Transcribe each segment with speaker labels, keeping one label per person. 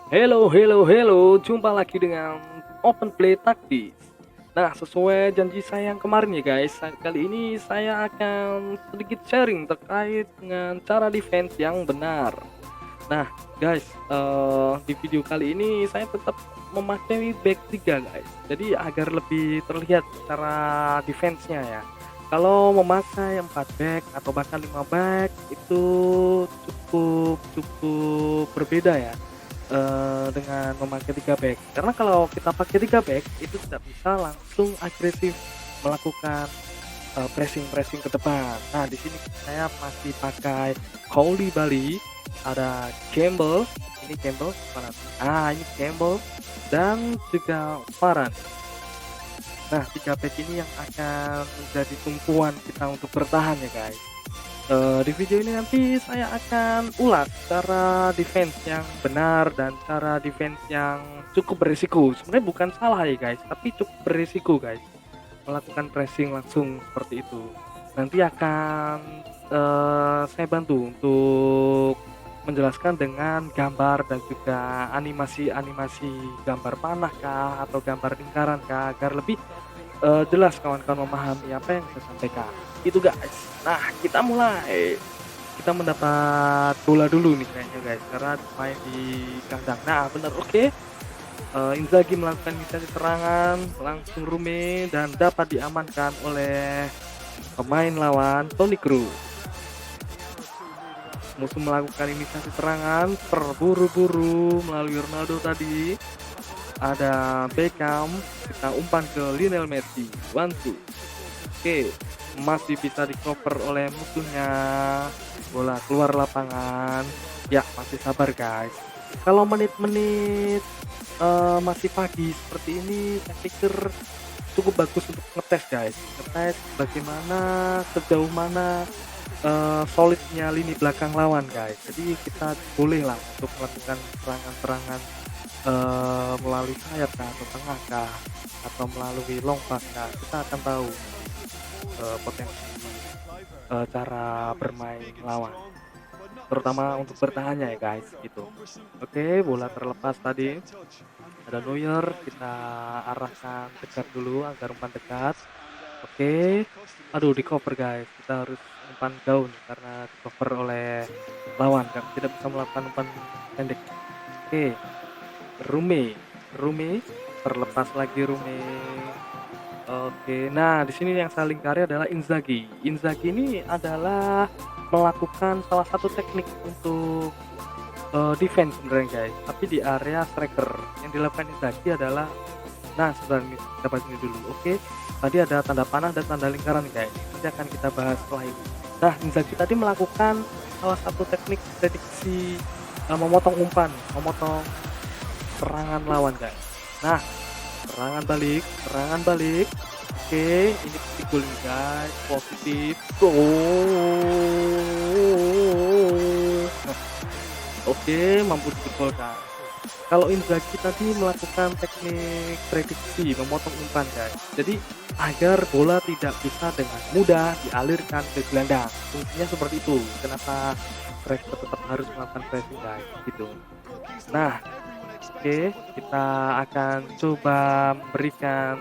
Speaker 1: Hello, hello, hello. Jumpa lagi dengan Open Play Taktis. Nah, sesuai janji saya yang kemarin ya guys, kali ini saya akan sedikit sharing terkait dengan cara defense yang benar. Nah, guys, di video kali ini saya tetap memakai back 3 guys. Jadi agar lebih terlihat cara defense-nya ya. Kalau memakai 4 back atau bahkan 5 back itu cukup cukup berbeda ya dengan memakai 3 back. Karena kalau kita pakai 3 back itu tidak bisa langsung agresif melakukan pressing-pressing ke depan. Nah, di sini saya masih pakai Bali, ada Campbell, ini Campbell mana? Ini Campbell dan juga Varane. Nah, 3 back ini yang akan menjadi tumpuan kita untuk bertahan ya guys. Di video ini nanti saya akan ulas cara defense yang benar dan cara defense yang cukup berisiko. Sebenarnya bukan salah ya guys, tapi cukup berisiko guys. Melakukan pressing langsung seperti itu. Nanti akan saya bantu untuk menjelaskan dengan gambar dan juga animasi-animasi gambar panah kah atau gambar lingkaran kah agar lebih jelas kawan-kawan memahami apa yang saya sampaikan. Itu guys. Nah, kita mulai. Kita mendapat bola dulu nih kayaknya guys, karena main di kandang. Nah, benar, oke. Inzaghi melakukan inisiatif serangan, langsung Rume dan dapat diamankan oleh pemain lawan Toni Kroos. Musuh melakukan inisiatif serangan, terburu-buru melalui Ronaldo tadi. Ada Beckham, kita umpan ke Lionel Messi. 1-2. Oke, masih bisa di-cover oleh musuhnya. Bola keluar lapangan. Ya, masih sabar guys. Kalau menit-menit masih pagi seperti ini, saya pikir cukup bagus untuk ngetes guys. Ngetes bagaimana, sejauh mana solidnya lini belakang lawan guys. Jadi kita boleh lah untuk melakukan serangan-serangan melalui sayap kah atau tengah kah atau melalui long pass kah, kita akan tahu potensi cara bermain lawan, terutama untuk bertahannya ya guys gitu. Oke, bola terlepas tadi, ada Neuer, kita arahkan dekat dulu agar umpan dekat. Oke, aduh di cover guys, kita harus umpan jauh nih karena di cover oleh lawan kan, tidak bisa melakukan umpan pendek. Oke, Rume terlepas lagi Rume. Oke, nah di sini yang saling karya adalah Inzaghi. Inzaghi ini adalah melakukan salah satu teknik untuk defense sebenarnya guys, tapi di area striker. Yang dilakukan Inzaghi adalah, nah sebentar ini dapat ini dulu. Oke, tadi ada tanda panah dan tanda lingkaran guys. Nanti akan kita bahas setelah ini. Nah, Inzaghi tadi melakukan salah satu teknik prediksi memotong umpan, memotong serangan lawan guys. Nah, serangan balik. Oke, ini petik gol nih guys, positif. Gol. Nah, oke, mampu digolkan. Kalau Inzaghi tadi melakukan teknik prediksi memotong umpan guys. Jadi agar bola tidak bisa dengan mudah dialirkan ke gelandang. Fungsinya seperti itu. Kenapa striker tetap harus melakukan pressing guys gitu. Nah, oke, kita akan coba memberikan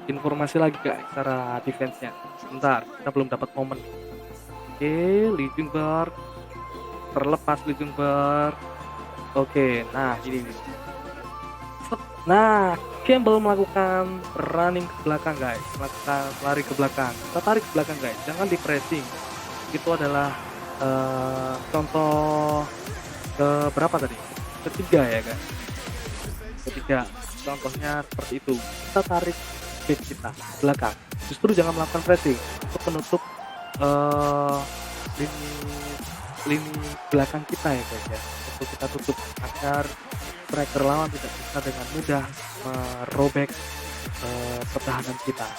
Speaker 1: informasi lagi guys cara defense-nya. Bentar, kita belum dapat momen. Oke, Lee Ljungberg terlepas Lee Ljungberg. Oke, nah ini nih. Nah, Campbell melakukan running ke belakang guys, melakukan lari ke belakang. Kita tarik ke belakang guys, jangan di pressing. Itu adalah contoh ke berapa tadi? Ketiga ya guys. Ketiga, contohnya seperti itu. Kita tarik back kita belakang. Justru jangan melakukan pressing untuk menutup lini lini belakang kita ya guys ya. Untuk kita tutup agar striker lawan tidak bisa dengan mudah merobek pertahanan kita.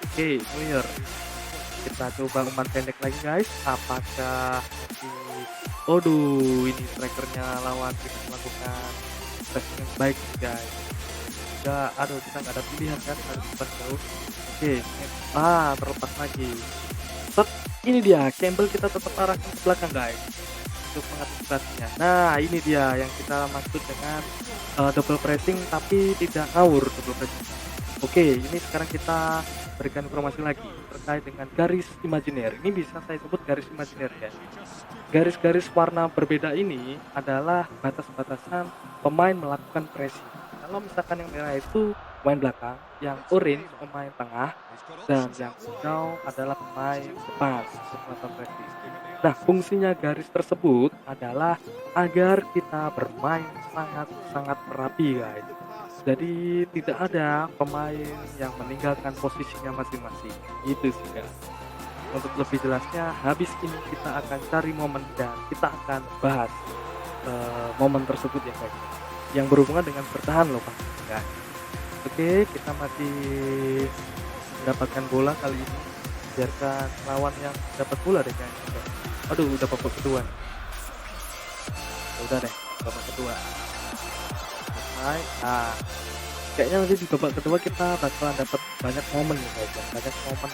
Speaker 1: Oke, Neuer. Kita coba umpan pendek lagi guys. Apakah Aduh, ini strikernya lawan tidak melakukan pressing yang baik guys. Ya, aduh kita nggak ada pilihan kan, harus umpan jauh. Oke, terlepas lagi. Set, ini dia Campbell, kita tetap arahkan ke belakang guys. untuk mengantisipasinya. Nah, ini dia yang kita maksud dengan double pressing tapi tidak ngawur double pressing. Oke, ini sekarang kita berikan informasi lagi terkait dengan garis imajiner. Ini bisa saya sebut garis imajiner ya. Garis-garis warna berbeda ini adalah batas-batasan pemain melakukan pressing. Kalau misalkan yang merah itu pemain belakang, yang orange pemain tengah, dan yang hijau adalah pemain depan untuk melakukan pressing. Nah, fungsinya garis tersebut adalah agar kita bermain sangat-sangat rapi, guys. Jadi tidak ada pemain yang meninggalkan posisinya masing-masing. Gitu sih, guys. Untuk lebih jelasnya, habis ini kita akan cari momen dan kita akan bahas momen tersebut ya guys. Yang berhubungan dengan bertahan loh Pak. Ya. Oke, kita masih mendapatkan bola kali ini. Biarkan lawan yang dapat bola deh kayaknya. Aduh, udah babak kedua. Udah deh, babak kedua. Nah, kayaknya nanti di babak kedua kita bakalan dapat banyak momen nih guys. Banyak momen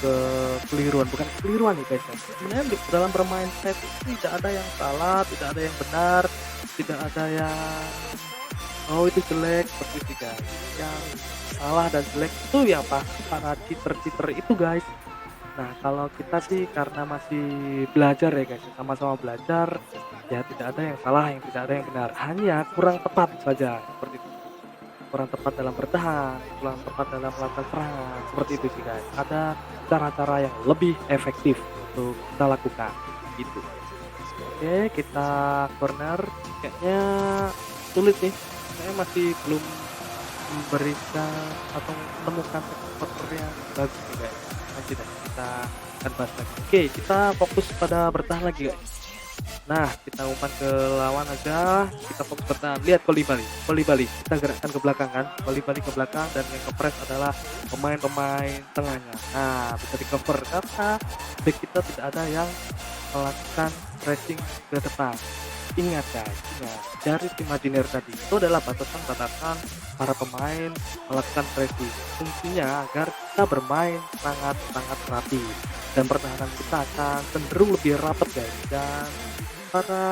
Speaker 1: kekeliruan, bukan kekeliruan nih guys. Sebenarnya dalam bermain set itu tidak ada yang salah, tidak ada yang benar, tidak ada yang oh itu jelek seperti itu guys. Yang salah dan jelek itu ya pasti para cheater-cheater itu guys. Nah kalau kita sih karena masih belajar ya guys, sama-sama belajar ya tidak ada yang salah, yang tidak ada yang benar, hanya kurang tepat saja seperti itu. Kurang tepat dalam bertahan, kurang tepat dalam melakukan serangan, seperti itu sih guys. Ada cara-cara yang lebih efektif untuk kita lakukan gitu. Oke, kita corner, kayaknya sulit nih, saya masih belum memberikan atau menemukan corner yang bagus nih guys. Nanti deh kita akan bahas lagi. Oke, kita fokus pada bertahan lagi guys. Nah, kita umpan ke lawan aja, kita fokus bertahan. Lihat volley Bali. Kita gerakkan ke belakang kan, volley Bali ke belakang dan yang ke-press adalah pemain-pemain tengahnya. Nah, bisa di-cover karena back kita tidak ada yang melakukan pressing ke depan. Ingat guys, garis imajiner tadi itu adalah batasan-batasan para pemain melakukan pressing. Fungsinya agar kita bermain sangat-sangat rapi dan pertahanan kita akan cenderung lebih rapat guys, dan para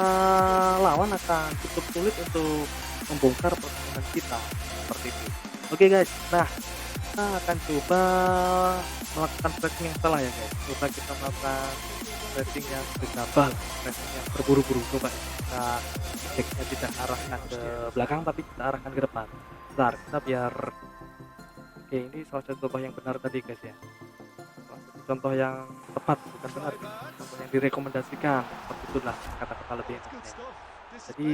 Speaker 1: lawan akan cukup sulit untuk membongkar pertahanan kita seperti itu. Oke guys, nah kita akan coba melakukan pressing yang salah ya guys. Coba kita melakukan pressing yang gegabah, pressing yang terburu-buru. Coba kita backnya tidak arahkan ke belakang tapi kita arahkan ke depan. Bentar, kita biar oke, ini salah satu contoh yang benar tadi guys ya. Contoh yang tepat, bukan benar, contoh yang direkomendasikan, seperti itulah kata-kata lebih enaknya. Jadi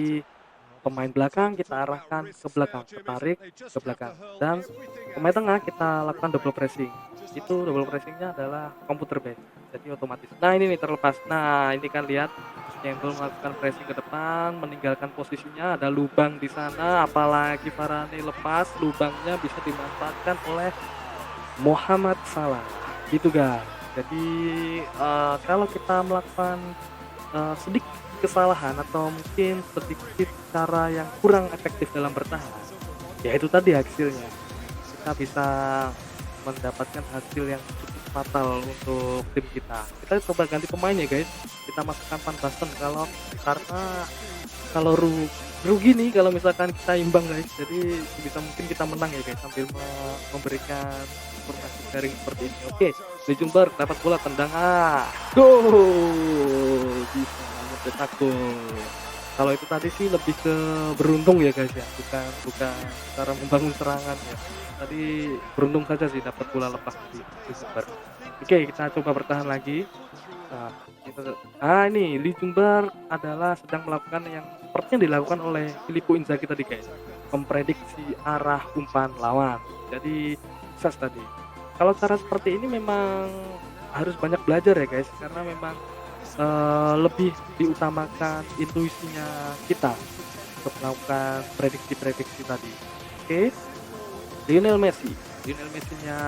Speaker 1: pemain belakang kita arahkan ke belakang, tarik ke belakang, dan pemain tengah kita lakukan double pressing. Itu double pressingnya adalah komputer based, jadi otomatis. Nah ini nih terlepas, nah ini kan lihat yang belum melakukan pressing ke depan, meninggalkan posisinya, ada lubang di sana, apalagi Varane lepas, lubangnya bisa dimanfaatkan oleh Mohamed Salah. Gitu guys. Jadi kalau kita melakukan sedikit kesalahan atau mungkin sedikit cara yang kurang efektif dalam bertahan, ya itu tadi hasilnya kita bisa mendapatkan hasil yang cukup fatal untuk tim kita. Kita coba ganti pemain ya guys, kita masukkan Van Basten karena kalau rugi nih kalau misalkan kita imbang guys, jadi bisa mungkin kita menang ya guys sambil memberikan informasi sharing seperti ini. Oke, Ljungberg dapat bola, tendang, gol, bisa mencetak gol. Kalau itu tadi sih lebih ke beruntung ya guys ya, bukan cara membangun serangan ya. Tadi beruntung saja sih dapat bola lepas di Ljungberg. Oke, kita coba bertahan lagi. Nah, ini Ljungberg adalah sedang melakukan yang seperti yang dilakukan oleh Filippo Inzaghi tadi guys, memprediksi arah umpan lawan. Jadi sukses tadi. Kalau cara seperti ini memang harus banyak belajar ya guys, karena memang lebih diutamakan intuisinya kita untuk melakukan prediksi-prediksi tadi. Oke, Lionel Messi-nya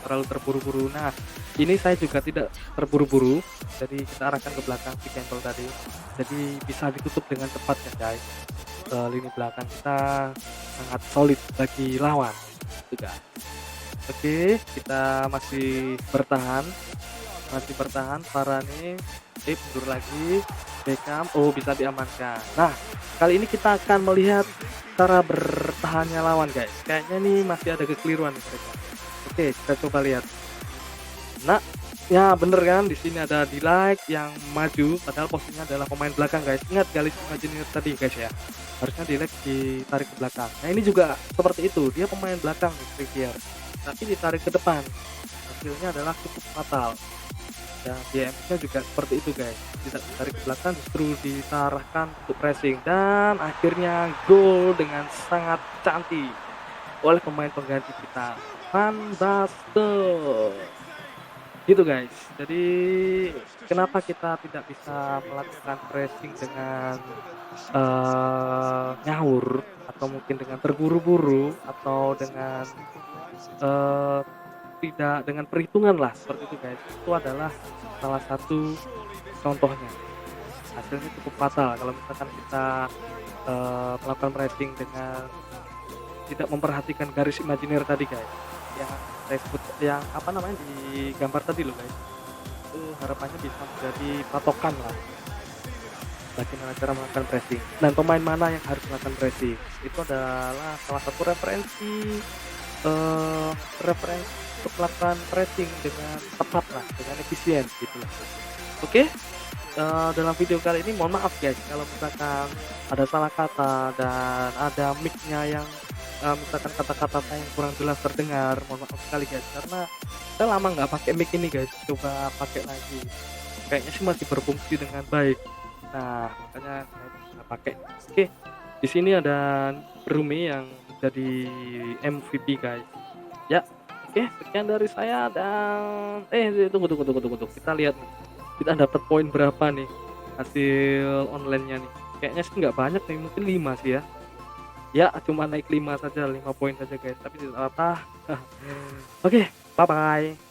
Speaker 1: terlalu terburu-buru. Nah ini saya juga tidak terburu-buru, jadi kita arahkan ke belakang pick and roll tadi, jadi bisa ditutup dengan cepat ya guys. Lini belakang kita sangat solid bagi lawan juga. Oke, kita masih bertahan Varane. Oke, mundur lagi. Beckham, oh bisa diamankan. Nah, kali ini kita akan melihat cara bertahannya lawan, guys. Kayaknya nih masih ada kekeliruan nih mereka. Oke, kita coba lihat. Nah, ya bener kan, di sini ada Delight yang maju, padahal posisinya adalah pemain belakang, guys. Ingat Galis Imagineer tadi, guys ya. Harusnya Delight ditarik ke belakang. Nah, ini juga seperti itu. Dia pemain belakang nih, Trippier. Tapi ditarik ke depan. Hasilnya adalah cukup fatal. Dan DMX-nya juga seperti itu, guys. Tidak ditarik ke belakang, justru diarahkan untuk pressing dan akhirnya gol dengan sangat cantik oleh pemain pengganti kita, Van Basten. Gitu, guys. Jadi kenapa kita tidak bisa melakukan pressing dengan ngawur atau mungkin dengan terburu-buru atau dengan eh, tidak dengan perhitungan lah seperti itu, guys. Itu adalah salah satu contohnya. Hasilnya cukup fatal kalau misalkan kita melakukan pressing dengan tidak memperhatikan garis imajiner tadi, guys. Yang saya sebut yang apa namanya di gambar tadi loh, guys. Itu harapannya bisa menjadi patokan lah bagaimana cara melakukan pressing dan pemain mana yang harus melakukan pressing. Itu adalah salah satu eh, referensi untuk melakukan pressing dengan tepat lah, dengan efisien gitu lah. Oke, dalam video kali ini mohon maaf guys kalau misalkan ada salah kata dan ada mic-nya yang misalkan kata-kata saya yang kurang jelas terdengar, mohon maaf sekali guys karena saya lama nggak pakai mic ini guys, coba pakai lagi. Kayaknya sih masih berfungsi dengan baik. Nah, makanya saya bisa pakai. Oke, di sini ada Rumi yang jadi MVP guys. Ya, oke, sekian dari saya dan tunggu. Kita lihat nih. Kita dapat poin berapa nih hasil online-nya nih. Kayaknya sih nggak banyak nih, mungkin 5 sih ya. Ya, cuma naik 5 saja, 5 poin saja guys, tapi tidak apa. Oke, bye bye.